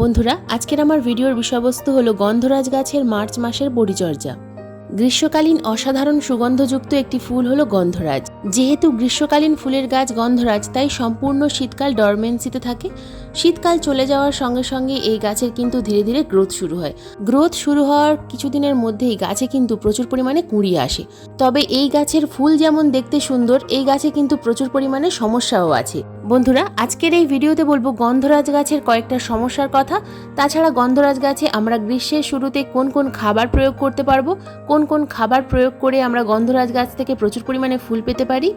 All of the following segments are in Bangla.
বন্ধুরা, আজকের আমার ভিডিওর বিষয়বস্তু হলো গন্ধরাজ গাছের মার্চ মাসের পরিচর্যা। গ্রীষ্মকালীন অসাধারণ সুগন্ধযুক্ত একটি ফুল হলো গন্ধরাজ। যেহেতু গ্রীষ্মকালীন ফুলের গাছ গন্ধরাজ, তাই সম্পূর্ণ শীতকাল ডরমেন্সিতে থাকে। শীতকাল চলে যাওয়ার সঙ্গে সঙ্গে এই গাছের কিন্তু ধীরে ধীরে গ্রোথ শুরু হয়। গ্রোথ শুরু হওয়ার কিছুদিনের মধ্যেই গাছে কিন্তু প্রচুর পরিমাণে কুঁড়ি আসে। তবে এই গাছের ফুল যেমন দেখতে সুন্দর, এই গাছে কিন্তু প্রচুর পরিমাণে সমস্যাও আছে। বন্ধুরা, আজকের এই ভিডিওতে বলবো গন্ধরাজ গাছের কয়েকটা সমস্যার কথা। তাছাড়া গন্ধরাজ গাছে আমরা গ্রীষ্মের শুরুতে কোন কোন খাবার প্রয়োগ করতে পারবো, কোন কোন খাবার প্রয়োগ করে আমরা গন্ধরাজ গাছ থেকে প্রচুর পরিমাণে ফুল পেতে পারি।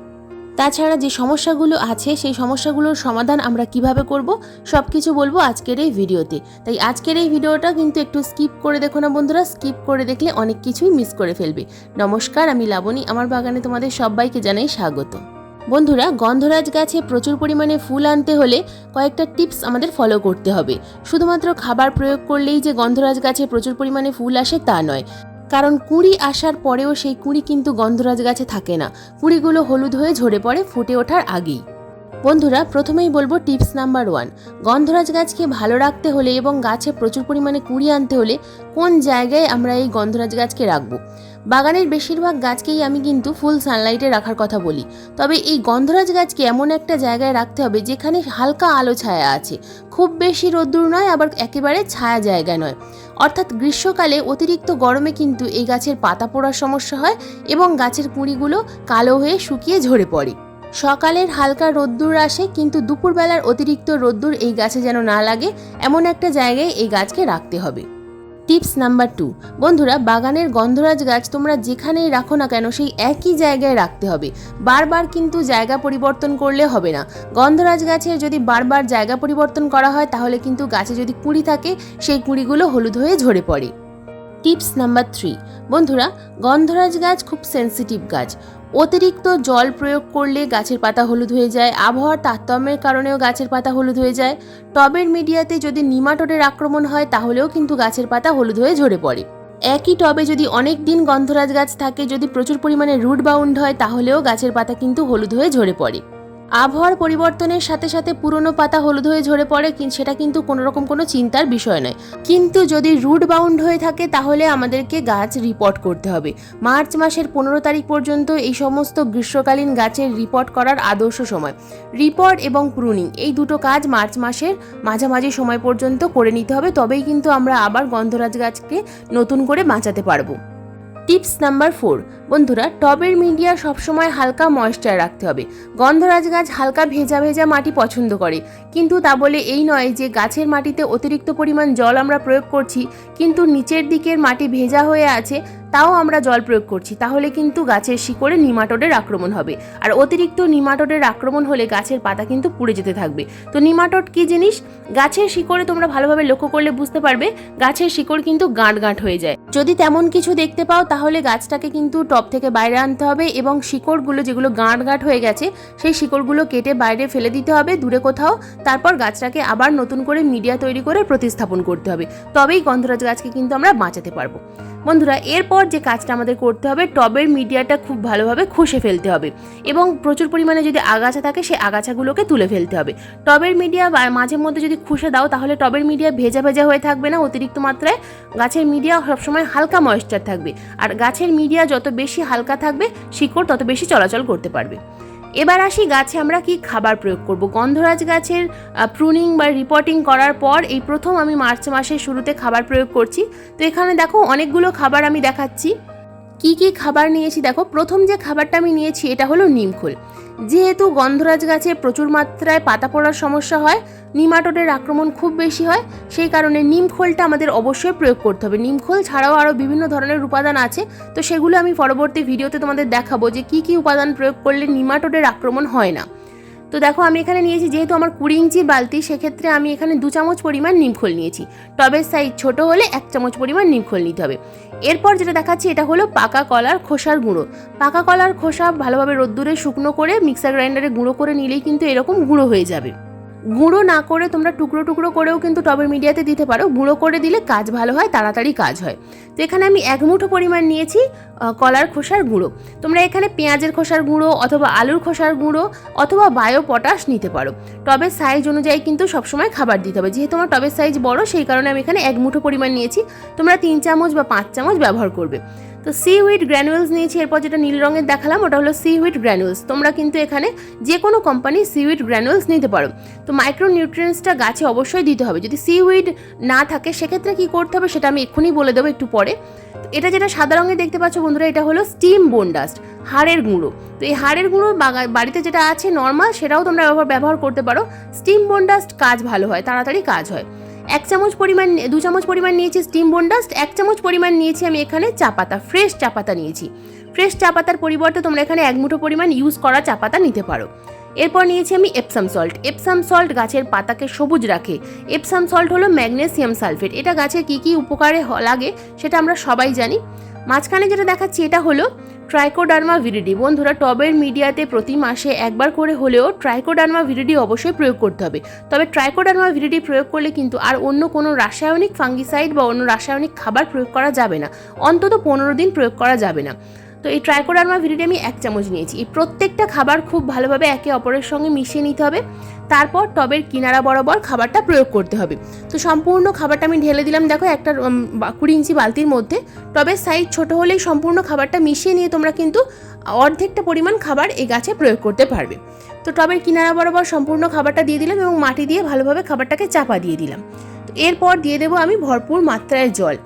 তাছাড়া যে সমস্যাগুলো আছে সেই সমস্যাগুলোর সমাধান আমরা কিভাবে করব, সবকিছু বলবো আজকের এই ভিডিওতে। তাই আজকের এই ভিডিওটা কিন্তু একটু স্কিপ করে দেখো না বন্ধুরা, স্কিপ করে দেখলে অনেক কিছুই মিস করে ফেলবে। নমস্কার, আমি লাবণী, আমার বাগানে তোমাদের সবাইকে জানাই স্বাগত। বন্ধুরা, গন্ধরাজ গাছে প্রচুর পরিমাণে ফুল আনতে হলে কয়েকটা টিপস আমাদের ফলো করতে হবে। শুধুমাত্র খাবার প্রয়োগ করলেই যে গন্ধরাজ গাছে প্রচুর পরিমাণে ফুল আসে তা নয়, কারণ কুঁড়ি আসার পরেও সেই কুঁড়ি কিন্তু গন্ধরাজ গাছে থাকে না। কুঁড়িগুলো হলুদ হয়ে ঝরে পড়ে ফুটে ওঠার আগেই। বন্ধুরা, প্রথমেই বলবো টিপস নাম্বার 1। গন্ধরাজ গাছকে ভালো রাখতে হলে এবং গাছে প্রচুর পরিমাণে কুঁড়ি আনতে হলে কোন জায়গায় আমরা এই গন্ধরাজ গাছকে রাখবো। বাগানের বেশিরভাগ গাছকেই আমি কিন্তু ফুল সানলাইটে রাখার কথা বলি। তবে এই গন্ধরাজ গাছকে এমন একটা জায়গায় রাখতে হবে যেখানে হালকা আলো ছায়া আছে, খুব বেশি রোদ্দুর নয়, আবার একেবারে ছায়া জায়গা নয়। অর্থাৎ গ্রীষ্মকালে অতিরিক্ত গরমে কিন্তু এই গাছের পাতা পোড়ার সমস্যা হয় এবং গাছের কুঁড়িগুলো কালো হয়ে শুকিয়ে ঝরে পড়ে। সকালের হালকা রোদ্দুর আসে, কিন্তু দুপুরবেলার অতিরিক্ত রোদ্দুর এই গাছে যেন না লাগে, এমন একটা জায়গায় এই গাছকে রাখতে হবে। Tips number 2। বন্ধুরা, বাগানের গন্ধরাজ গাছ তোমরা যেখানেই রাখো না কেন সেই একই জায়গায় রাখতে হবে। বারবার কিন্তু জায়গা পরিবর্তন করলে হবে না। গন্ধরাজ গাছের যদি বারবার জায়গা পরিবর্তন করা হয় তাহলে কিন্তু গাছে যদি কুঁড়ি থাকে সেই কুঁড়িগুলো হলুদ হয়ে ঝরে পড়ে। Tips number 3। বন্ধুরা, গন্ধরাজ গাছ খুব সেন্সিটিভ গাছ। অতিরিক্ত জল প্রয়োগ করলে গাছের পাতা হলুদ হয়ে যায়, আবহাওয়ার তারতম্যের কারণেও গাছের পাতা হলুদ হয়ে যায়। টবের মিডিয়াতে যদি নিমাটোডের আক্রমণ হয় তাহলেও কিন্তু গাছের পাতা হলুদ হয়ে ঝরে পড়ে। একই টবে যদি অনেক দিন গন্ধরাজ গাছ থাকে, যদি প্রচুর পরিমাণে রুট বাউন্ড হয় তাহলেও গাছের পাতা কিন্তু হলুদ হয়ে ঝরে পড়ে। আবহাওয়ার পরিবর্তনের সাথে সাথে পুরনো পাতা হলুদ হয়ে ঝরে পড়ে, সেটা কিন্তু কোনোরকম কোনো চিন্তার বিষয় নয়। কিন্তু যদি রুট বাউন্ড হয়ে থাকে তাহলে আমাদেরকে গাছ রিপোর্ট করতে হবে। মার্চ মাসের 15 তারিখ পর্যন্ত এই সমস্ত গ্রীষ্মকালীন গাছের রিপোর্ট করার আদর্শ সময়। রিপোর্ট এবং প্রুনিং এই দুটো কাজ মার্চ মাসের মাঝামাঝি সময় পর্যন্ত করে নিতে হবে, তবেই কিন্তু আমরা আবার গন্ধরাজ গাছকে নতুন করে বাঁচাতে পারবো। Tips number 4। বন্ধুরা, টবের মিডিয়া সবসময় হালকা ময়েশ্চার রাখতে হবে। গন্ধরাজ গাছ হালকা ভেজা ভেজা মাটি পছন্দ করে, কিন্তু তা বলে এই নয় যে গাছের মাটিতে অতিরিক্ত পরিমাণ জল আমরা প্রয়োগ করছি কিন্তু নিচের দিকের মাটি ভেজা হয়ে আছে তাও আমরা জল প্রয়োগ করছি, তাহলে কিন্তু গাছের শিকড়ে নিমাটোডের আক্রমণ হবে। আর অতিরিক্ত নিমাটোডের আক্রমণ হলে গাছের পাতা কিন্তু পুড়ে যেতে থাকবে। তো নিমাটোড কি জিনিস? গাছের শিকড়ে তোমরা ভালোভাবে লক্ষ্য করলে বুঝতে পারবে গাছের শিকড় কিন্তু গাঁট গাঁট হয়ে যায়। যদি তেমন কিছু দেখতে পাও তাহলে গাছটাকে কিন্তু টব থেকে বাইরে আনতে হবে এবং শিকড়গুলো যেগুলো গাঁট গাঁট হয়ে গেছে সেই শিকড়গুলো কেটে বাইরে ফেলে দিতে হবে দূরে কোথাও। তারপর গাছটাকে আবার নতুন করে মিডিয়া তৈরি করে প্রতিস্থাপন করতে হবে, তবেই গন্ধরাজ গাছকে কিন্তু আমরা বাঁচাতে পারবো। বন্ধুরা, এরপর যে কাজটা আমাদের করতে হবে, টবের মিডিয়াটা খুব ভালোভাবে খুশে ফেলতে হবে এবং প্রচুর পরিমাণে যদি আগাছা থাকে সেই আগাছাগুলোকে তুলে ফেলতে হবে। টবের মিডিয়া মাঝে মধ্যে যদি খুশে দাও তাহলে টবের মিডিয়া ভেজা ভেজা হয়ে থাকবে না অতিরিক্ত মাত্রায়, গাছের মিডিয়া সবসময় হালকা ময়েশ্চার থাকবে। আর গাছের মিডিয়া যত বেশি হালকা থাকবে শিকড় তত বেশি চলাচল করতে পারবে। এবার আসি গাছে আমরা কি খাবার প্রয়োগ করব। গন্ধরাজ গাছের প্রুনিং বা রিপোর্টিং করার পর এই প্রথম আমি মার্চ মাসের শুরুতে খাবার প্রয়োগ করছি। তো এখানে দেখো অনেকগুলো খাবার আমি দেখাচ্ছি। কি কি খাবার নিয়েছি দেখো। প্রথম যে খাবারটা আমি নিয়েছি এটা হলো নিমখোল। যেহেতু গন্ধরাজ গাছে প্রচুর মাত্রায় পাতা পড়ার সমস্যা হয়, নিমাটোডের আক্রমণ খুব বেশি হয়, সেই কারণে নিমখোলটা আমাদের অবশ্যই প্রয়োগ করতে হবে। নিমখোল ছাড়াও আরও বিভিন্ন ধরনের উপাদান আছে, তো সেগুলো আমি পরবর্তী ভিডিওতে তোমাদের দেখাবো যে কি কি উপাদান প্রয়োগ করলে নিমাটোডের আক্রমণ হয় না। তো দেখো আমি এখানে নিয়েছি, যেহেতু আমার 20 ইঞ্চি বালতি, সেক্ষেত্রে আমি এখানে 2 চামচ পরিমাণ নিমখোল নিয়েছি। টবের সাইজ ছোট হলে 1 চামচ পরিমাণ নিমখোল নিতে হবে। এরপর যেটা দেখাচ্ছি এটা হলো পাকা কলার খোসার গুঁড়ো। পাকা কলার খোসা ভালোভাবে রোদ্দুরে শুকনো করে মিক্সার গ্রাইন্ডারে গুঁড়ো করে নিলেই কিন্তু এরকম গুঁড়ো হয়ে যাবে। গুঁড়ো না করে তোমরা টুকরো টুকরো করেও কিন্তু টবের মিডিয়াতে দিতে পারো, গুঁড়ো করে দিলে কাজ ভালো হয়, তাড়াতাড়ি কাজ হয়। তো এখানে আমি 1 মুঠো পরিমাণ নিয়েছি কলার খোসার গুঁড়ো। তোমরা এখানে পেঁয়াজের খোসার গুঁড়ো অথবা আলুর খোসার গুঁড়ো অথবা বায়ো পটাশ নিতে পারো। টবের সাইজ অনুযায়ী কিন্তু সবসময় খাবার দিতে হবে, যেহেতু আমার টবের সাইজ বড় সেই কারণে আমি এখানে 1 মুঠো পরিমাণ নিয়েছি, তোমরা 3 চামচ বা 5 চামচ ব্যবহার করবে। তো সিউইড গ্র্যানুয়েলস নিয়েছি, এরপর যেটা নীল রঙের দেখালাম ওটা হলো সিউইড গ্র্যানুয়েলস। তোমরা কিন্তু এখানে যে কোনো কোম্পানির সিউইড গ্র্যানুয়েলস নিতে পারো। তো মাইক্রো নিউট্রিয়েন্টসটা গাছে অবশ্যই দিতে হবে, যদি সিউইড না থাকে সেক্ষেত্রে কী করতে হবে সেটা আমি এক্ষুনি বলে দেবো একটু পরে। তো এটা যেটা সাদা রঙে দেখতে পাচ্ছ বন্ধুরা, এটা হলো স্টিম বোন ডাস্ট, হাড়ের গুঁড়ো। তো এই হাড়ের গুঁড়ো বাড়িতে যেটা আছে নর্মাল সেটাও তোমরা ব্যবহার করতে পারো। স্টিম বোন ডাস্ট কাজ ভালো হয়, তাড়াতাড়ি কাজ হয়। 1 চামচ পরিমাণ 2 চামচ পরিমাণ নিয়েছি স্টিম বোন ডাস্ট, 1 চামচ পরিমাণ নিয়েছি আমি এখানে চা পাতা, ফ্রেশ চা পাতা নিয়েছি। ফ্রেশ চা পাতার পরিবর্তে তোমরা এখানে 1 মুঠো পরিমাণ ইউজ করা চা পাতা নিতে পারো। এরপর নিয়েছি আমি এপসাম সল্ট। এপসাম সল্ট গাছের পাতাকে সবুজ রাখে। এপসাম সল্ট হলো ম্যাগনেসিয়াম সালফেট। এটা গাছের কী কী উপকারে লাগে সেটা আমরা সবাই জানি। মাঝখানে যেটা দেখাচ্ছি এটা হলো ট্রাইকোডার্মা ভিরিডি। বন্ধুরা, টবের মিডিয়াতে প্রতি মাসে একবার করে হলেও ট্রাইকোডার্মা ভিরিডি অবশ্যই প্রয়োগ করতে হবে। তবে ট্রাইকোডার্মা ভিরিডি প্রয়োগ করলে কিন্তু আর অন্য কোনো রাসায়নিক ফাঙ্গিসাইড বা অন্য রাসায়নিক খাবার প্রয়োগ করা যাবে না, অন্তত 15 দিন প্রয়োগ করা যাবে না। তো এই ট্রাইকোডার্মা ভিরিডি আমি 1 চামচ নিয়েছি। এই প্রত্যেকটা খাবার খুব ভালোভাবে একে অপরের সঙ্গে মিশিয়ে নিতে হবে, তারপর টবের কিনারা বরাবর খাবারটা প্রয়োগ করতে হবে। তো সম্পূর্ণ খাবারটা আমি ঢেলে দিলাম, দেখো একটা 20 ইঞ্চি বালতির মধ্যে। টবের সাইজ ছোট হলেই সম্পূর্ণ খাবারটা মিশিয়ে নিয়ে তোমরা কিন্তু অর্ধেকটা পরিমাণ খাবার এই গাছে প্রয়োগ করতে পারবে। তো টবের কিনারা বরাবর সম্পূর্ণ খাবারটা দিয়ে দিলাম এবং মাটি দিয়ে ভালোভাবে খাবারটাকে চাপা দিয়ে দিলাম। তো এরপর দিয়ে দেবো আমি ভরপুর মাত্রায় জল।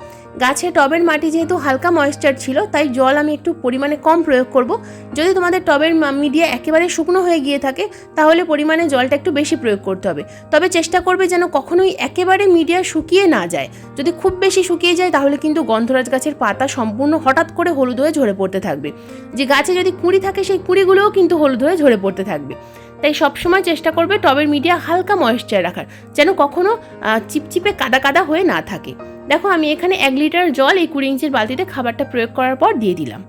গাছে টবের মাটি যেহেতু হালকা ময়েশ্চার ছিল তাই জল আমি একটু পরিমাণে কম প্রয়োগ করব। যদি তোমাদের টবের মিডিয়া একেবারে শুকনো হয়ে গিয়ে থাকে তাহলে পরিমাণে জলটা একটু বেশি প্রয়োগ করতে হবে। তবে চেষ্টা করবে যেন কখনোই একেবারে মিডিয়া শুকিয়ে না যায়। যদি খুব বেশি শুকিয়ে যায় তাহলে কিন্তু গন্ধরাজ গাছের পাতা সম্পূর্ণ হঠাৎ করে হলুদ হয়ে ঝরে পড়তে থাকবে। যে গাছে যদি কুঁড়ি থাকে সেই কুঁড়িগুলোও কিন্তু হলুদ হয়ে ঝরে পড়তে থাকবে। তাই সবসময় চেষ্টা করবে টবের মিডিয়া হালকা ময়েশ্চার রাখার, যেন কখনো চিপচিপে কাদা কাদা হয়ে না থাকে। দেখো আমি এখানে 1 লিটার জল এই 20 ইঞ্চির বালতিতে খাবারটা প্রয়োগ করার পর দিয়ে দিলাম।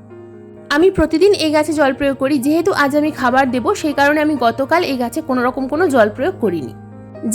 আমি প্রতিদিন এই গাছে জল প্রয়োগ করি, যেহেতু আজ আমি খাবার দেবো সেই কারণে আমি গতকাল এই গাছে কোনো রকম কোনো জল প্রয়োগ করিনি।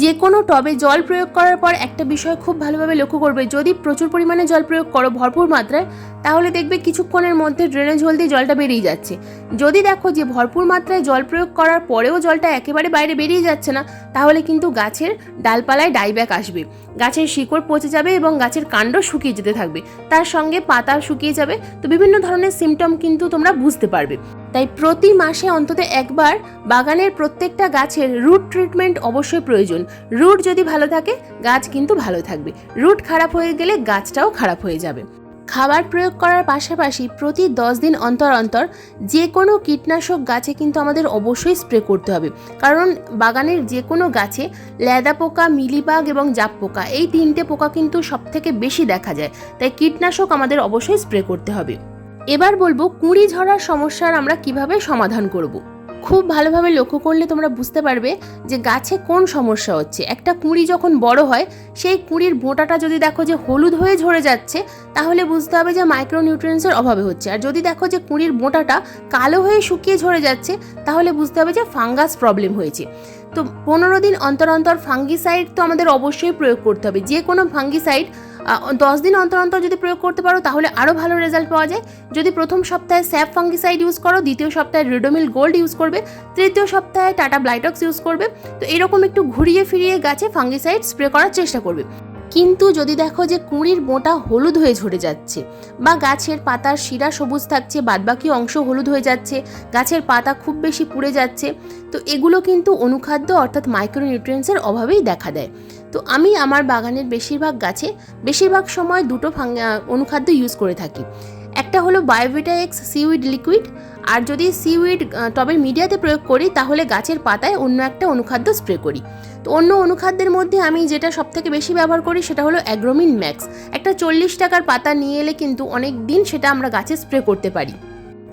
যে কোনো টবে জল প্রয়োগ করার পর একটা বিষয় খুব ভালোভাবে লক্ষ্য করবে, যদি প্রচুর পরিমাণে জল প্রয়োগ করো ভরপুর মাত্রায় তাহলে দেখবে কিছুক্ষণের মধ্যে ড্রেনেজ হোল দিয়ে জলটা বেরিয়ে যাচ্ছে। যদি দেখো যে ভরপুর মাত্রায় জল প্রয়োগ করার পরেও জলটা একেবারে বাইরে বেরিয়ে যাচ্ছে না, তাহলে কিন্তু গাছের ডালপালায় ডাইব্যাক আসবে, গাছের শিকড় পচে যাবে এবং গাছের কাণ্ড শুকিয়ে যেতে থাকবে, তার সঙ্গে পাতা শুকিয়ে যাবে। তো বিভিন্ন ধরনের সিমটম কিন্তু তোমরা বুঝতে পারবে। তাই প্রতি মাসে অন্তত একবার বাগানের প্রত্যেকটা গাছের রুট ট্রিটমেন্ট অবশ্যই প্রয়োজন। রুট যদি ভালো থাকে গাছ কিন্তু ভালো থাকবে, রুট খারাপ হয়ে গেলে গাছটাও খারাপ হয়ে যাবে। খাবার প্রয়োগ করার পাশাপাশি প্রতি 10 দিন অন্তর অন্তর যে কোনো কীটনাশক গাছে কিন্তু আমাদের অবশ্যই স্প্রে করতে হবে, কারণ বাগানের যে কোনো গাছে লেদা পোকা, মিলিবাগ এবং জাপ পোকা, এই 3টে পোকা কিন্তু সবথেকে বেশি দেখা যায়। তাই কীটনাশক আমাদের অবশ্যই স্প্রে করতে হবে। এবার বলবো কুঁড়ি ঝরার সমস্যার আমরা কিভাবে সমাধান করব। খুব ভালোভাবে লক্ষ্য করলে তোমরা বুঝতে পারবে যে গাছে কোন সমস্যা হচ্ছে। একটা কুঁড়ি যখন বড় হয় সেই কুঁড়ির বোঁটাটা যদি দেখো যে হলুদ হয়ে ঝরে যাচ্ছে তাহলে বুঝতে হবে যে মাইক্রোনিউট্রিয়েন্টসের অভাবে হচ্ছে। আর যদি দেখো যে কুঁড়ির বোঁটাটা কালো হয়ে শুকিয়ে ঝরে যাচ্ছে তাহলে বুঝতে হবে যে ফাঙ্গাস প্রবলেম হয়েছে। তো 15 দিন অন্তর অন্তর ফাঙ্গিসাইড তো আমাদের অবশ্যই প্রয়োগ করতে হবে। যে কোনো ফাঙ্গিসাইড 10 দিন অন্তর অন্তর যদি প্রয়োগ করতে পারো তাহলে আরও ভালো রেজাল্ট পাওয়া যায়। যদি প্রথম সপ্তাহে স্যাপ ফাঙ্গিসাইড ইউজ করো, দ্বিতীয় সপ্তাহে রিডোমিল গোল্ড ইউজ করবে, তৃতীয় সপ্তাহে টাটা ব্লাইটক্স ইউজ করবে। তো এরকম একটু ঘুরিয়ে ফিরিয়ে গাছে ফাঙ্গিসাইড স্প্রে করার চেষ্টা করবে। কিন্তু যদি দেখো যে কুঁড়ির বোঁটা হলুদ হয়ে ঝরে যাচ্ছে বা গাছের পাতার শিরা সবুজ থাকছে, বাদবাকি অংশ হলুদ হয়ে যাচ্ছে, গাছের পাতা খুব বেশি পুড়ে যাচ্ছে, তো এগুলো কিন্তু অনুখাদ্য অর্থাৎ মাইক্রোনিউট্রিয়েন্টসের অভাবেই দেখা দেয়। তো আমি আমার বাগানের বেশিরভাগ গাছে বেশিরভাগ সময় দুটো অনুখাদ্য ইউজ করে থাকি। একটা হলো বায়োভিটা এক্স সিউইড লিকুইড, আর যদি সিউইড টবের মিডিয়াতে প্রয়োগ করি তাহলে গাছের পাতায় অন্য একটা অনুখাদ্য স্প্রে করি। তো অন্য অনুখাদ্যের মধ্যে আমি যেটা সবথেকে বেশি ব্যবহার করি সেটা হলো অ্যাগ্রোমিন ম্যাক্স। একটা 40 টাকার পাতা নিয়ে এলে কিন্তু অনেক দিন সেটা আমরা গাছে স্প্রে করতে পারি।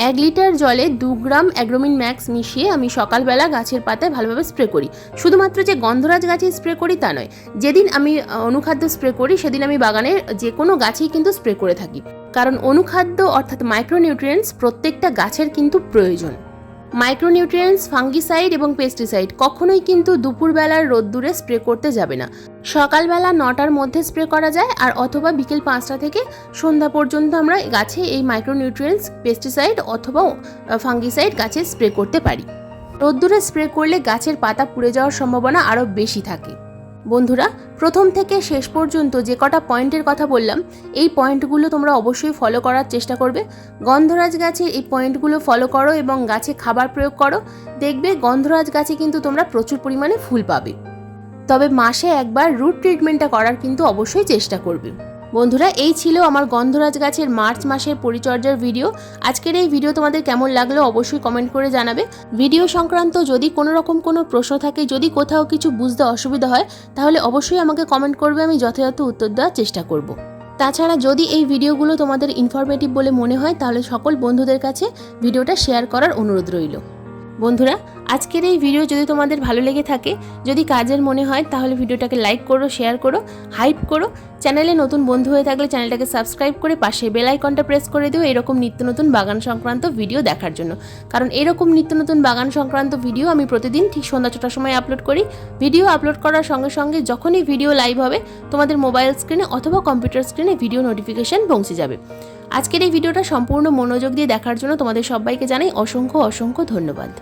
1 লিটার জলে 2 গ্রাম অ্যাগ্রোমিন ম্যাক্স মিশিয়ে আমি সকালবেলা গাছের পাতায় ভালোভাবে স্প্রে করি। শুধুমাত্র যে গন্ধরাজ গাছে স্প্রে করি তা নয়, যেদিন আমি অনুখাদ্য স্প্রে করি সেদিন আমি বাগানের যে কোনো গাছেই কিন্তু স্প্রে করে থাকি, কারণ অনুখাদ্য অর্থাৎ মাইক্রোনিউট্রিয়েন্টস প্রত্যেকটা গাছের কিন্তু প্রয়োজন। মাইক্রোনিউট্রিয়েন্টস, ফাঙ্গিসাইড এবং পেস্টিসাইড কখনোই কিন্তু দুপুরবেলার রোদ্দুরে স্প্রে করতে যাবে না। সকালবেলা 9টার মধ্যে স্প্রে করা যায়, আর অথবা বিকেল 5টা থেকে সন্ধ্যা পর্যন্ত আমরা গাছে এই মাইক্রোনিউট্রিয়েন্টস, পেস্টিসাইড অথবা ফাঙ্গিসাইড গাছে স্প্রে করতে পারি। রোদ্দুরে স্প্রে করলে গাছের পাতা পুড়ে যাওয়ার সম্ভাবনা আরও বেশি থাকে। বন্ধুরা, প্রথম থেকে শেষ পর্যন্ত যে কটা পয়েন্টের কথা বললাম, এই পয়েন্টগুলো তোমরা অবশ্যই ফলো করার চেষ্টা করবে। গন্ধরাজ গাছের এই পয়েন্টগুলো ফলো করো এবং গাছে খাবার প্রয়োগ করো, দেখবে গন্ধরাজ গাছে কিন্তু তোমরা প্রচুর পরিমাণে ফুল পাবে। তবে মাসে একবার রুট ট্রিটমেন্টটা করার কিন্তু অবশ্যই চেষ্টা করবে। বন্ধুরা, এই ছিল আমার গন্ধরাজ গাছের মার্চ মাসের পরিচর্যার ভিডিও। আজকের এই ভিডিও তোমাদের কেমন লাগলো অবশ্যই কমেন্ট করে জানাবে। ভিডিও সংক্রান্ত যদি কোনো রকম কোনো প্রশ্ন থাকে, যদি কোথাও কিছু বুঝতে অসুবিধা হয়, তাহলে অবশ্যই আমাকে কমেন্ট করবে, আমি যথাযথ উত্তর দেওয়ার চেষ্টা করব। তাছাড়া যদি এই ভিডিওগুলো তোমাদের ইনফরমেটিভ বলে মনে হয়, তাহলে সকল বন্ধুদের কাছে ভিডিওটা শেয়ার করার অনুরোধ রইল। বন্ধুরা, আজকের এই ভিডিও যদি তোমাদের ভালো লেগে থাকে, যদি কাজের মনে হয়, তাহলে ভিডিওটাকে লাইক করো, শেয়ার করো, হাইপ করো। চ্যানেলে নতুন বন্ধু হয়ে থাকলে চ্যানেলটাকে সাবস্ক্রাইব করে পাশে বেল আইকনটা প্রেস করে দিও এরকম নিত্য নতুন বাগান সংক্রান্ত ভিডিও দেখার জন্য। কারণ এরকম নিত্য নতুন বাগান সংক্রান্ত ভিডিও আমি প্রতিদিন ঠিক সন্ধ্যা 6টার সময় আপলোড করি। ভিডিও আপলোড করার সঙ্গে সঙ্গে যখনই ভিডিও লাইভ হবে, তোমাদের মোবাইল স্ক্রিনে অথবা কম্পিউটার স্ক্রিনে ভিডিও নোটিফিকেশন পৌঁছে যাবে। আজকের এই ভিডিওটা সম্পূর্ণ মনোযোগ দিয়ে দেখার জন্য তোমাদের সবাইকে জানাই অসংখ্য অসংখ্য ধন্যবাদ।